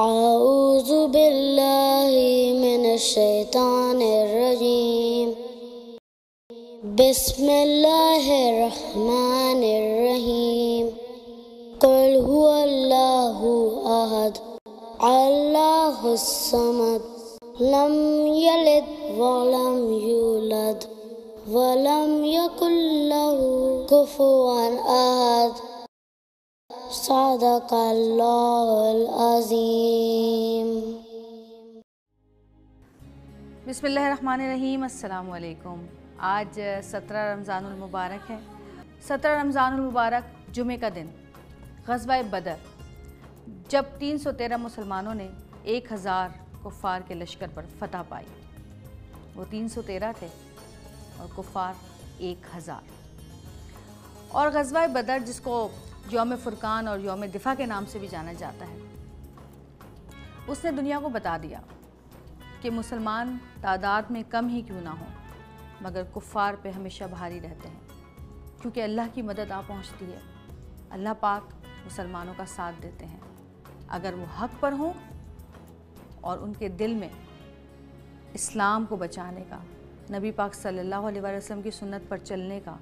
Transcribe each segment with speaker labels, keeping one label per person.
Speaker 1: اعوذ باللہ من الشیطان الرجیم بسم اللہ الرحمن الرحیم قل هو اللہ احد اللہ الصمد لم یلد ولم یولد ولم یکن لہ کفوا احد صدق اللہ العظیم۔
Speaker 2: بسم اللہ الرحمن الرحیم۔ السلام علیکم۔ آج 17 رمضان المبارک ہے۔ 17 رمضان المبارک جمعہ کا دن، غزوہ بدر، جب 313 مسلمانوں نے 1000 کفار کے لشکر پر فتح پائی۔ وہ 313 تھے اور کفار 1000۔ اور غزوہ بدر، جس کو یوم فرقان اور یوم دفاع کے نام سے بھی جانا جاتا ہے، اس نے دنیا کو بتا دیا کہ مسلمان تعداد میں کم ہی کیوں نہ ہوں مگر کفار پہ ہمیشہ بھاری رہتے ہیں، کیونکہ اللہ کی مدد آ پہنچتی ہے۔ اللہ پاک مسلمانوں کا ساتھ دیتے ہیں اگر وہ حق پر ہوں اور ان کے دل میں اسلام کو بچانے کا، نبی پاک صلی اللہ علیہ وسلم کی سنت پر چلنے کا،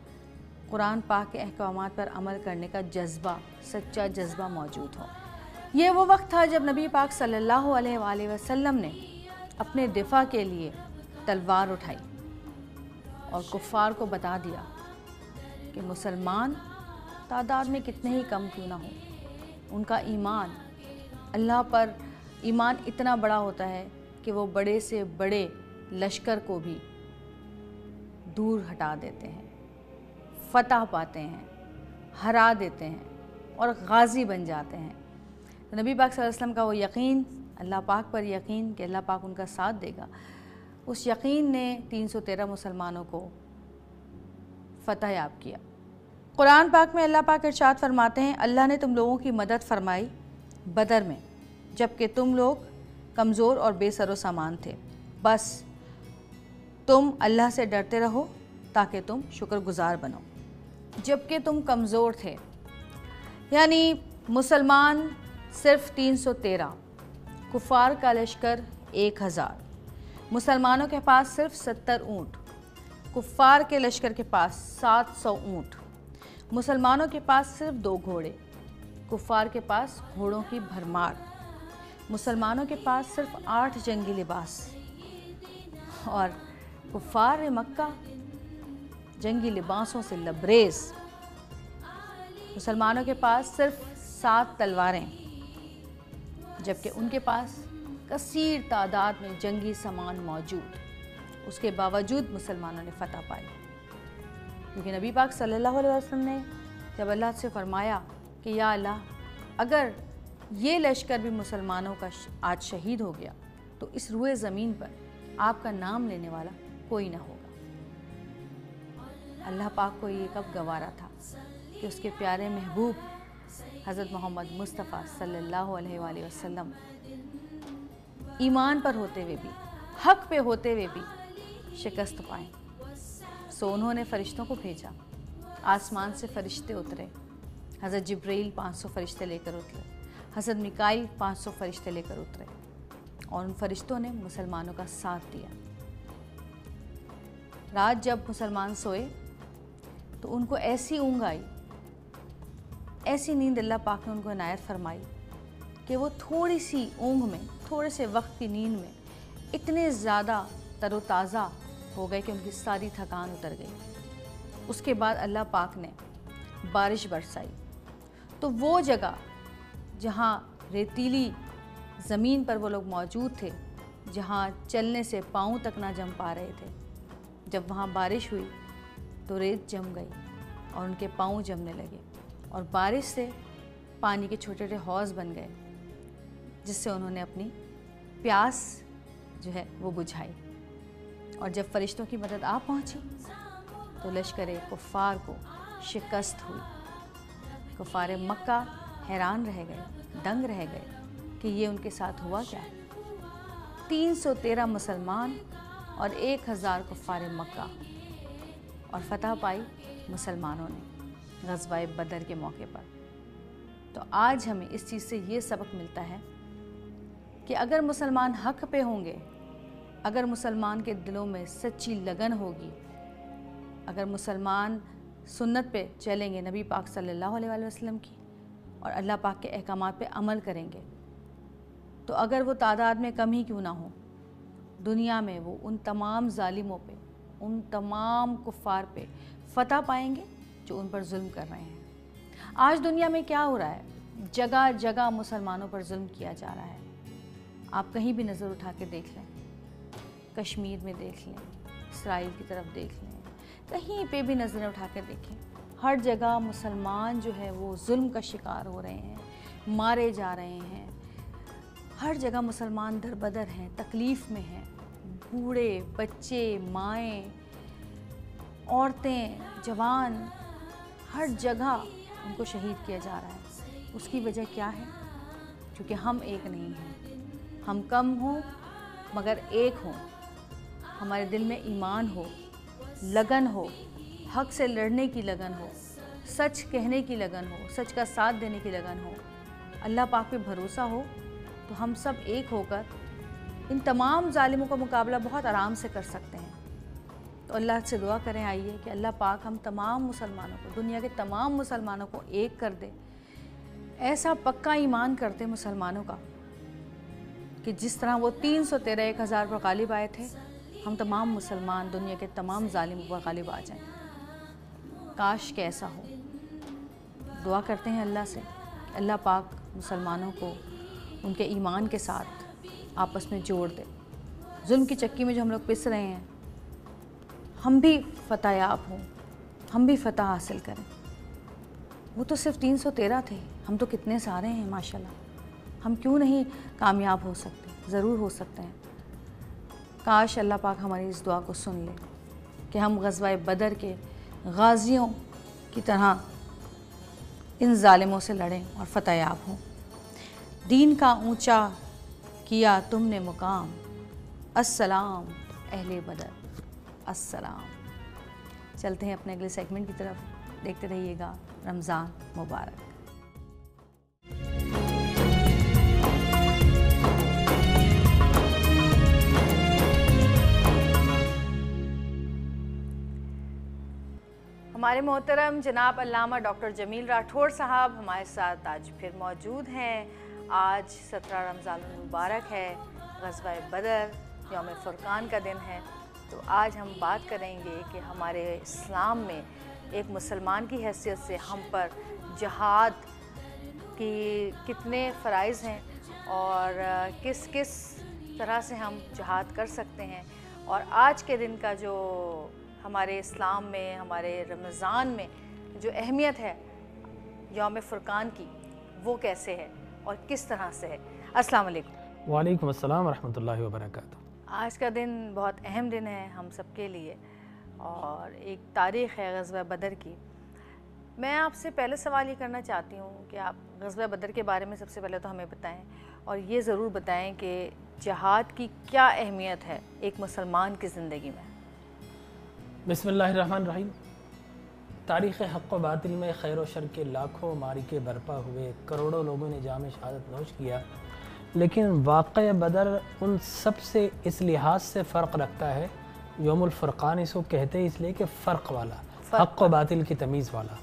Speaker 2: قرآن پاک کے احکامات پر عمل کرنے کا جذبہ، سچا جذبہ موجود ہو۔ یہ وہ وقت تھا جب نبی پاک صلی اللہ علیہ وآلہ وسلم نے اپنے دفاع کے لیے تلوار اٹھائی اور کفار کو بتا دیا کہ مسلمان تعداد میں کتنے ہی کم کیوں نہ ہوں، ان کا ایمان اللہ پر ایمان اتنا بڑا ہوتا ہے کہ وہ بڑے سے بڑے لشکر کو بھی دور ہٹا دیتے ہیں، فتح پاتے ہیں، ہرا دیتے ہیں اور غازی بن جاتے ہیں۔ تو نبی پاک صلی اللہ علیہ وسلم کا وہ یقین، اللہ پاک پر یقین کہ اللہ پاک ان کا ساتھ دے گا، اس یقین نے 313 مسلمانوں کو فتح یاب کیا۔ قرآن پاک میں اللہ پاک ارشاد فرماتے ہیں، اللہ نے تم لوگوں کی مدد فرمائی بدر میں جبکہ تم لوگ کمزور اور بے سر و سامان تھے، بس تم اللہ سے ڈرتے رہو تاکہ تم شکر گزار بنو۔ جبکہ تم کمزور تھے، یعنی مسلمان صرف 313، کفار کا لشکر 1000، مسلمانوں کے پاس صرف 70 اونٹ، کفار کے لشکر کے پاس 700 اونٹ، مسلمانوں کے پاس صرف 2 گھوڑے، کفار کے پاس گھوڑوں کی بھرمار، مسلمانوں کے پاس صرف 8 جنگی لباس، اور کفار مکہ جنگی لباسوں سے لبریز، مسلمانوں کے پاس صرف 7 تلواریں، جبکہ ان کے پاس کثیر تعداد میں جنگی سامان موجود۔ اس کے باوجود مسلمانوں نے فتح پائی، کیونکہ نبی پاک صلی اللہ علیہ وسلم نے جب اللہ سے فرمایا کہ یا اللہ، اگر یہ لشکر بھی مسلمانوں کا آج شہید ہو گیا تو اس روئے زمین پر آپ کا نام لینے والا کوئی نہ ہوگا۔ اللہ پاک کو یہ کب گوارا تھا کہ اس کے پیارے محبوب حضرت محمد مصطفیٰ صلی اللہ علیہ وآلہ وسلم ایمان پر ہوتے ہوئے بھی، حق پہ ہوتے ہوئے بھی شکست پائیں۔ سو انہوں نے فرشتوں کو بھیجا، آسمان سے فرشتے اترے، حضرت جبرائیل 500 فرشتے لے کر اترے، حضرت میکائیل 500 فرشتے لے کر اترے، اور ان فرشتوں نے مسلمانوں کا ساتھ دیا۔ رات جب مسلمان سوئے تو ان کو ایسی اونگ آئی، ایسی نیند اللہ پاک نے ان کو عنایت فرمائی کہ وہ تھوڑی سی اونگ میں، تھوڑے سے وقت کی نیند میں اتنے زیادہ تر و تازہ ہو گئے کہ ان کی ساری تھکان اتر گئی۔ اس کے بعد اللہ پاک نے بارش برسائی، تو وہ جگہ جہاں ریتیلی زمین پر وہ لوگ موجود تھے، جہاں چلنے سے پاؤں تک نہ جم پا رہے تھے، جب وہاں بارش ہوئی تو ریت جم گئی اور ان کے پاؤں جمنے لگے، اور بارش سے پانی کے چھوٹے چھوٹے حوض بن گئے، جس سے انہوں نے اپنی پیاس جو ہے وہ بجھائی۔ اور جب فرشتوں کی مدد آ پہنچی تو لشکر کفار کو شکست ہوئی۔ کفار مکہ حیران رہ گئے، دنگ رہ گئے کہ یہ ان کے ساتھ ہوا کیا۔ 313 مسلمان اور 1000 کفار مکہ، اور فتح پائی مسلمانوں نے غزوہ بدر کے موقع پر۔ تو آج ہمیں اس چیز سے یہ سبق ملتا ہے کہ اگر مسلمان حق پہ ہوں گے، اگر مسلمان کے دلوں میں سچی لگن ہوگی، اگر مسلمان سنت پہ چلیں گے نبی پاک صلی اللہ علیہ وآلہ وسلم کی، اور اللہ پاک کے احکامات پہ عمل کریں گے، تو اگر وہ تعداد میں کم ہی کیوں نہ ہو، دنیا میں وہ ان تمام ظالموں پہ، ان تمام کفار پہ فتح پائیں گے جو ان پر ظلم کر رہے ہیں۔ آج دنیا میں کیا ہو رہا ہے؟ جگہ جگہ مسلمانوں پر ظلم کیا جا رہا ہے۔ آپ کہیں بھی نظر اٹھا کے دیکھ لیں، کشمیر میں دیکھ لیں، اسرائیل کی طرف دیکھ لیں، کہیں پہ بھی نظریں اٹھا کے دیکھیں، ہر جگہ مسلمان جو ہے وہ ظلم کا شکار ہو رہے ہیں، مارے جا رہے ہیں۔ ہر جگہ مسلمان در بدر ہیں، تکلیف میں ہیں، بوڑھے، بچے، مائیں، عورتیں، جوان، ہر جگہ ان کو شہید کیا جا رہا ہے۔ اس کی وجہ کیا ہے؟ کیونکہ ہم ایک نہیں ہیں، ہم کم ہوں مگر ایک ہوں، ہمارے دل میں ایمان ہو، لگن ہو، حق سے لڑنے کی لگن ہو، سچ کہنے کی لگن ہو، سچ کا ساتھ دینے کی لگن ہو، اللہ پاک پہ بھروسہ ہو، تو ہم سب ایک ہو کر ان تمام ظالموں کا مقابلہ بہت آرام سے کر سکتے ہیں۔ تو اللہ سے دعا کریں آئیے کہ اللہ پاک ہم تمام مسلمانوں کو، دنیا کے تمام مسلمانوں کو ایک کر دے، ایسا پکا ایمان کرتے مسلمانوں کا کہ جس طرح وہ 313 1000 پر غالب آئے تھے، ہم تمام مسلمان دنیا کے تمام ظالموں پر غالب آ جائیں۔ کاش کہ ایسا ہو۔ دعا کرتے ہیں اللہ سے کہ اللہ پاک مسلمانوں کو ان کے ایمان کے ساتھ آپس میں جوڑ دے۔ ظلم کی چکی میں جو ہم لوگ پس رہے ہیں، ہم بھی فتح یاب ہوں، ہم بھی فتح حاصل کریں۔ وہ تو صرف 313 تھے، ہم تو کتنے سارے ہیں ماشاءاللہ، ہم کیوں نہیں کامیاب ہو سکتے؟ ضرور ہو سکتے ہیں۔ کاش اللہ پاک ہماری اس دعا کو سن لے کہ ہم غزوہ بدر کے غازیوں کی طرح ان ظالموں سے لڑیں اور فتح یاب ہوں۔ دین کا اونچا کیا تم نے مقام، السلام اہل بدر، السلام۔ چلتے ہیں اپنے اگلے سیگمنٹ کی طرف، دیکھتے رہیے گا رمضان مبارک۔ ہمارے محترم جناب علامہ ڈاکٹر جمیل راٹھور صاحب ہمارے ساتھ آج پھر موجود ہیں۔ آج 17 رمضان المبارک ہے، غزوہ بدر، یوم فرقان کا دن ہے۔ تو آج ہم بات کریں گے کہ ہمارے اسلام میں ایک مسلمان کی حیثیت سے ہم پر جہاد کی کتنے فرائض ہیں اور کس کس طرح سے ہم جہاد کر سکتے ہیں، اور آج کے دن کا جو ہمارے اسلام میں، ہمارے رمضان میں جو اہمیت ہے یوم فرقان کی، وہ کیسے ہے اور کس طرح سے ہے۔ السلام علیکم۔
Speaker 3: وعلیکم السلام ورحمۃ اللہ وبرکاتہ۔
Speaker 2: آج کا دن بہت اہم دن ہے ہم سب کے لیے، اور ایک تاریخ ہے غزوہ بدر کی۔ میں آپ سے پہلے سوال یہ کرنا چاہتی ہوں کہ آپ غزوہ بدر کے بارے میں سب سے پہلے تو ہمیں بتائیں، اور یہ ضرور بتائیں کہ جہاد کی کیا اہمیت ہے ایک مسلمان کی زندگی میں۔
Speaker 3: بسم اللہ الرحمن الرحیم۔ تاریخ حق و باطل میں خیر و شر کے لاکھوں معرکے برپا ہوئے، کروڑوں لوگوں نے جام شہادت نوش کیا، لیکن واقعہ بدر ان سب سے اس لحاظ سے فرق رکھتا ہے۔ یوم الفرقان اس کو کہتے ہیں اس لیے کہ فرق والا، حق و باطل کی تمیز والا،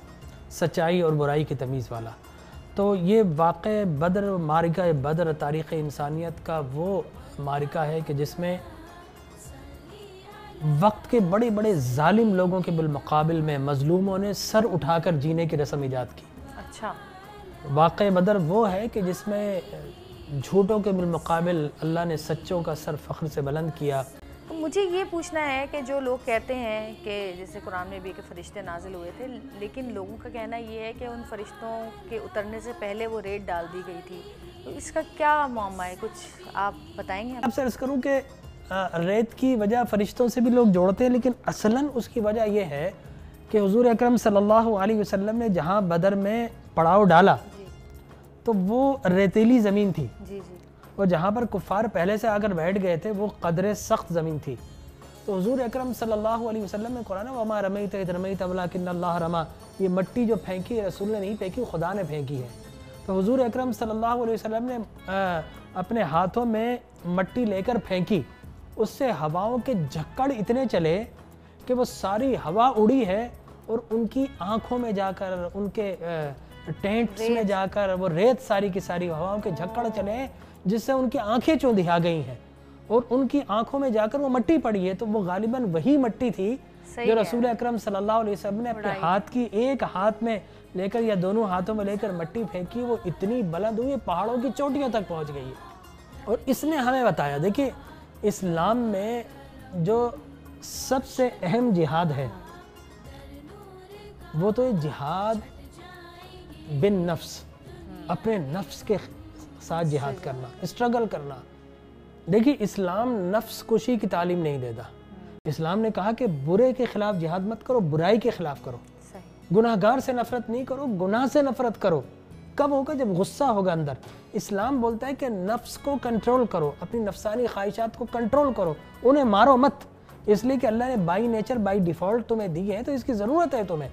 Speaker 3: سچائی اور برائی کی تمیز والا۔ تو یہ واقعہ بدر، معرکہ بدر تاریخ انسانیت کا وہ معرکہ ہے کہ جس میں وقت کے بڑے بڑے ظالم لوگوں کے بالمقابل میں مظلوموں نے سر اٹھا کر جینے کی رسم ایجاد کی۔
Speaker 2: اچھا،
Speaker 3: واقعہ بدر وہ ہے کہ جس میں جھوٹوں کے بالمقابل اللہ نے سچوں کا سر فخر سے بلند کیا۔
Speaker 2: مجھے یہ پوچھنا ہے کہ جو لوگ کہتے ہیں کہ جیسے قرآن میں بھی کہ فرشتے نازل ہوئے تھے، لیکن لوگوں کا کہنا یہ ہے کہ ان فرشتوں کے اترنے سے پہلے وہ ریت ڈال دی گئی تھی، تو اس کا کیا معاملہ ہے؟ کچھ آپ بتائیں گے؟
Speaker 3: آپ سے عرض کروں کہ ریت کی وجہ فرشتوں سے بھی لوگ جوڑتے ہیں، لیکن اصلاً اس کی وجہ یہ ہے کہ حضور اکرم صلی اللہ علیہ وسلم نے جہاں بدر میں پڑاؤ ڈالا تو وہ ریتیلی زمین تھی، اور جہاں پر کفار پہلے سے آ کر بیٹھ گئے تھے وہ قدرے سخت زمین تھی۔ تو حضور اکرم صلی اللہ علیہ وسلم نے قرآن وَمَا رَمَيْتَ إِذْ رَمَيْتَ وَلَٰكِنَّ اللَّهَ رَمَىٰ، یہ مٹی جو پھینکی رسول نے نہیں پھینکی، خدا نے پھینکی ہے۔ تو حضور اکرم صلی اللہ علیہ وسلم نے اپنے ہاتھوں میں مٹی لے کر پھینکی، اس سے ہواؤں کے جھکڑ اتنے چلے کہ وہ ساری ہوا اڑی ہے اور ان کی آنکھوں میں جا کر، ان کے ٹینٹس میں جا کر وہ ریت ساری کی ساری ہواؤں کے جھکڑ چلے جس سے ان کی آنکھیں چوندھیا گئی ہیں اور ان کی آنکھوں میں جا کر وہ مٹی پڑی ہے۔ تو وہ غالباً وہی مٹی تھی جو رسول اکرم صلی اللہ علیہ وسلم نے اپنے ہاتھ کی ایک ہاتھ میں لے کر یا دونوں ہاتھوں میں لے کر مٹی پھینکی، وہ اتنی بلند ہوئی پہاڑوں کی چوٹیوں تک پہنچ گئی ہے۔ اور اس نے ہمیں بتایا، دیکھیں اسلام میں جو سب سے اہم جہاد ہے وہ تو جہاد بن نفس، اپنے نفس کے ساتھ جہاد کرنا، اسٹرگل کرنا۔ دیکھیں اسلام نفس کشی کی تعلیم نہیں دیتا۔ اسلام نے کہا کہ برے کے خلاف جہاد مت کرو، برائی کے خلاف کرو، گناہگار سے نفرت نہیں کرو، گناہ سے نفرت کرو۔ کب ہوگا؟ جب غصہ ہوگا اندر۔ اسلام بولتا ہے کہ نفس کو کنٹرول کرو، اپنی نفسانی خواہشات کو کنٹرول کرو، انہیں مارو مت، اس لیے کہ اللہ نے بائی نیچر بائی ڈیفالٹ تمہیں دی ہے تو اس کی ضرورت ہے تمہیں۔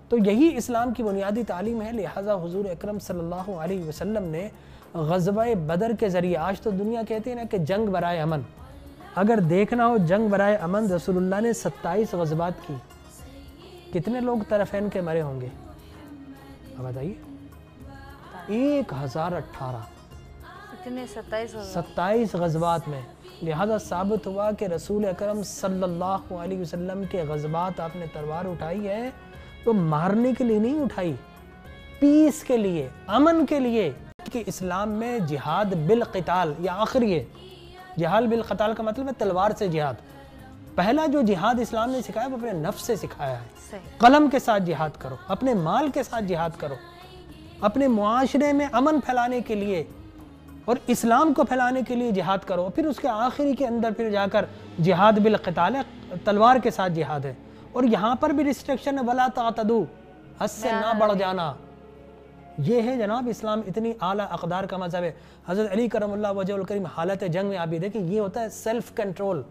Speaker 3: تو یہی اسلام کی بنیادی تعلیم ہے۔ لہٰذا حضور اکرم صلی اللہ علیہ وسلم نے غزوہ بدر کے ذریعے، آج تو دنیا کہتی ہے نا کہ جنگ برائے امن، اگر دیکھنا ہو جنگ برائے امن، رسول اللہ نے 27 غزوات کی۔ کتنے لوگ طرفین کے مرے ہوں گے؟ اب بتائیے، 1018 27 غزوات میں۔ لہذا ثابت ہوا کہ رسول اکرم صلی اللہ علیہ وسلم کے غزوات آپ نے تلوار اٹھائی ہے تو مارنے کے لیے نہیں اٹھائی، پیس کے لیے، امن کے لیے۔ کہ اسلام میں جہاد بالقتال، یا آخری ہے جہاد بالقتال کا مطلب ہے تلوار سے جہاد۔ پہلا جو جہاد اسلام نے سکھایا وہ اپنے نفس سے سکھایا ہے۔ قلم کے ساتھ جہاد کرو، اپنے مال کے ساتھ جہاد کرو، اپنے معاشرے میں امن پھیلانے کے لیے اور اسلام کو پھیلانے کے لیے جہاد کرو۔ پھر اس کے آخری کے اندر پھر جا کر جہاد بالقتال ہے، تلوار کے ساتھ جہاد ہے۔ اور یہاں پر بھی ریسٹرکشن ہے، وَلَا تَعْتَدُوا، حد سے نہ بڑھ جانا۔ یہ ہے جناب اسلام، اتنی اعلیٰ اقدار کا مذہب ہے۔ حضرت علی کرم اللہ وجہ الکریم حالت جنگ میں آپ بھی دیکھیں، یہ ہوتا ہے سیلف کنٹرول،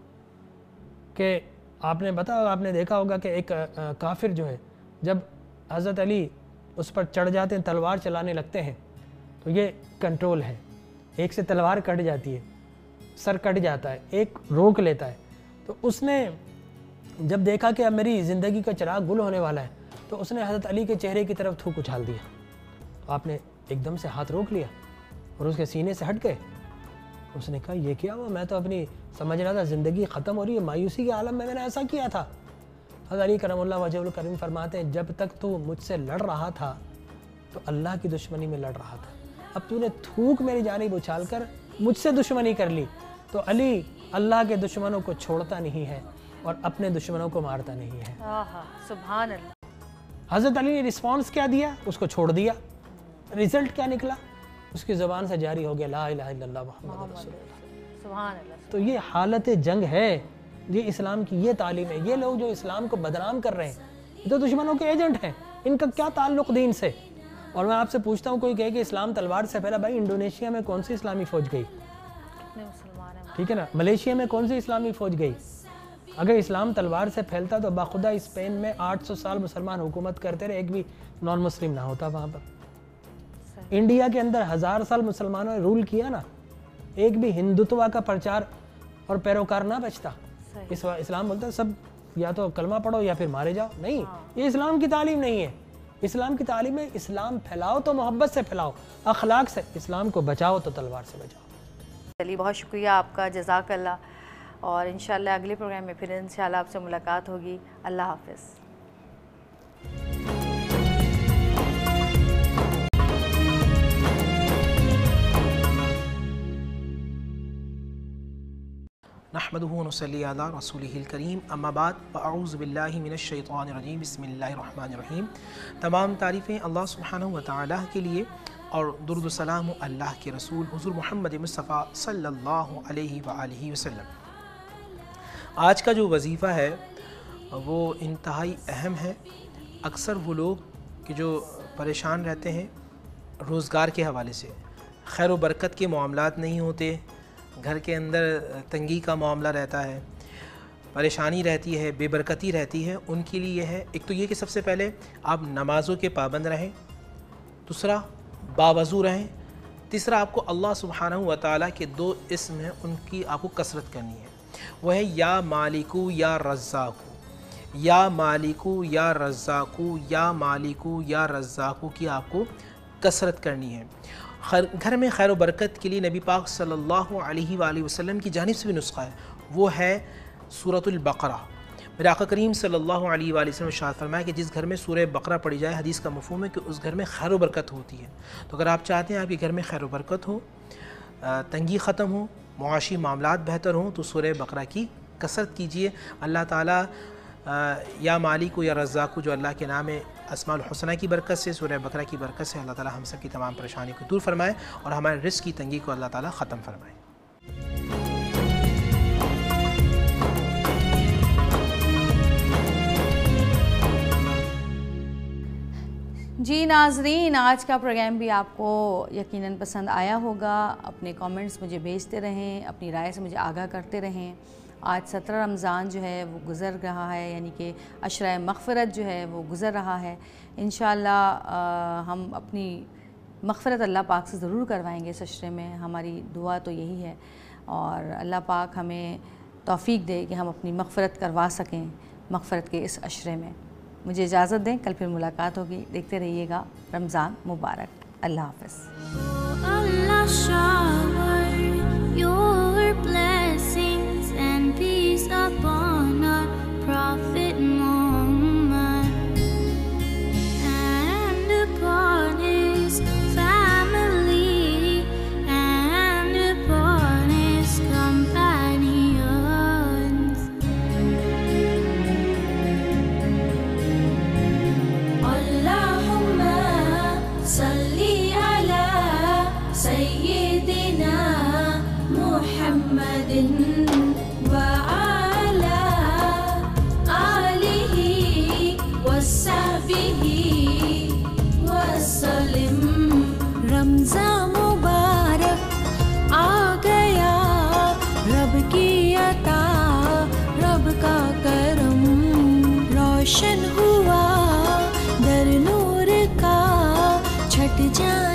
Speaker 3: کہ آپ نے دیکھا ہوگا کہ ایک کافر جو ہے جب حضرت علی اس پر چڑھ جاتے ہیں، تلوار چلانے لگتے ہیں، تو یہ کنٹرول ہے۔ ایک سے تلوار کٹ جاتی ہے، سر کٹ جاتا ہے، ایک روک لیتا ہے۔ تو اس نے جب دیکھا کہ اب میری زندگی کا چراغ گل ہونے والا ہے تو اس نے حضرت علی کے چہرے کی طرف تھوک اچھال دیا۔ تو آپ نے ایک دم سے ہاتھ روک لیا اور اس کے سینے سے ہٹ گئے۔ اس نے کہا یہ کیا ہوا؟ میں تو اپنی سمجھ رہا تھا زندگی ختم ہو رہی ہے، مایوسی کے عالم میں میں نے ایسا کیا تھا۔ حضرت علی کرم اللہ وجہ الکریم فرماتے ہیں جب تک تو مجھ سے لڑ رہا تھا تو اللہ کی دشمنی میں لڑ رہا تھا، اب تو نے تھوک میری جانب اچھال کر مجھ سے دشمنی کر لی۔ تو علی اللہ کے دشمنوں کو چھوڑتا نہیں ہے اور اپنے دشمنوں کو مارتا نہیں ہے۔
Speaker 2: سبحان اللہ۔
Speaker 3: حضرت علی نے رسپانس کیا دیا؟ اس کو چھوڑ دیا۔ رزلٹ کیا نکلا؟ اس کی زبان سے جاری ہو گیا لا الہ الا اللہ محمد رسول اللہ۔
Speaker 2: سبحان اللہ۔
Speaker 3: تو یہ حالت جنگ ہے، یہ اسلام کی یہ تعلیم ہے۔ یہ لوگ جو اسلام کو بدنام کر رہے ہیں یہ تو دشمنوں کے ایجنٹ ہیں، ان کا کیا تعلق دین سے؟ اور میں آپ سے پوچھتا ہوں، کوئی کہے کہ اسلام تلوار سے پھیلا، بھائی انڈونیشیا میں کون سی اسلامی فوج گئی؟ ٹھیک ہے نا، ملیشیا میں کون سی اسلامی فوج گئی؟ اگر اسلام تلوار سے پھیلتا تو باخدا اسپین میں 800 سال مسلمان حکومت کرتے رہے، ایک بھی نان مسلم نہ ہوتا وہاں پر۔ انڈیا کے اندر 1000 سال مسلمانوں نے رول کیا نا، ایک بھی ہندوتوا کا پرچار اور پیروکار نہ بچتا۔ اسلام بولتا ہے سب یا تو کلمہ پڑھو یا پھر مارے جاؤ، نہیں، یہ اسلام کی تعلیم نہیں ہے۔ اسلام کی تعلیم ہے اسلام پھیلاؤ تو محبت سے پھیلاؤ، اخلاق سے، اسلام کو بچاؤ تو تلوار سے بچاؤ۔
Speaker 2: چلیے بہت شکریہ آپ کا، جزاک اللہ، اور انشاءاللہ اگلے پروگرام میں پھر انشاءاللہ آپ سے ملاقات ہوگی۔ اللہ حافظ۔
Speaker 4: نحمدہ ونصلی علی رسولہ الکریم، اما بعد، فاعوذ باللہ من الشیطان الرجیم، بسم اللہ الرحمن الرحیم۔ تمام تعریفیں اللہ سبحانہ وتعالی کے لیے اور درود و سلام اللہ کے رسول حضور محمد مصطفیٰ صلی اللہ علیہ وآلہ وسلم۔ آج کا جو وظیفہ ہے وہ انتہائی اہم ہے۔ اکثر وہ لوگ کہ جو پریشان رہتے ہیں روزگار کے حوالے سے، خیر و برکت کے معاملات نہیں ہوتے، گھر کے اندر تنگی کا معاملہ رہتا ہے، پریشانی رہتی ہے، بے برکتی رہتی ہے، ان کے لیے یہ ہے، ایک تو یہ کہ سب سے پہلے آپ نمازوں کے پابند رہیں، دوسرا باوضو رہیں، تیسرا آپ کو اللہ سبحانہ و تعالیٰ کے 2 اسم ہیں، ان کی آپ کو کثرت کرنی ہے، وہ ہے یا مالکو یا رزاقو، یا مالکو یا رزاقو، یا مالکو یا رزاقو کی آپ کو کثرت کرنی ہے۔ گھر میں خیر و برکت کے لیے نبی پاک صلی اللہ علیہ وآلہ وسلم کی جانب سے بھی نسخہ ہے، وہ ہے سورۃ البقرہ۔ میرے آقا کریم صلی اللہ علیہ وآلہ وسلم نے ارشاد فرمایا کہ جس گھر میں سورہ بقرہ پڑھی جائے، حدیث کا مفہوم ہے کہ اس گھر میں خیر و برکت ہوتی ہے۔ تو اگر آپ چاہتے ہیں آپ کے گھر میں خیر و برکت ہو، تنگی ختم ہو، معاشی معاملات بہتر ہوں، تو سورہ بقرہ کی کثرت کیجئے۔ اللہ تعالیٰ یا مالک یا رزاق جو اللہ کے نام اسماء الحسنہ کی برکت سے، سورہ بقرہ کی برکت سے اللہ تعالیٰ ہم سب کی تمام پریشانی کو دور فرمائے اور ہمارے رزق کی تنگی کو اللہ تعالیٰ ختم فرمائے۔
Speaker 2: جی ناظرین، آج کا پروگرام بھی آپ کو یقیناً پسند آیا ہوگا۔ اپنے کامنٹس مجھے بھیجتے رہیں، اپنی رائے سے مجھے آگاہ کرتے رہیں۔ آج 17 رمضان جو ہے وہ گزر رہا ہے، یعنی کہ عشرہ مغفرت جو ہے وہ گزر رہا ہے۔ انشاءاللہ ہم اپنی مغفرت اللہ پاک سے ضرور کروائیں گے اس عشرے میں، ہماری دعا تو یہی ہے، اور اللہ پاک ہمیں توفیق دے کہ ہم اپنی مغفرت کروا سکیں مغفرت کے اس عشرے میں۔ مجھے اجازت دیں، کل پھر ملاقات ہوگی۔ دیکھتے رہیے گا رمضان مبارک۔ اللہ حافظ۔
Speaker 5: Allah shower your blessings and peace upon our Prophet Muhammad and upon his family and upon his companions. Allahumma salli ala Sayyidina Muhammadin wa ala alihi wa sahbihi wa sallim. Ramzan Mubarak aa gaya, Rab ki ata, Rab ka karam, roshan hua dar noor ka, chhat jaan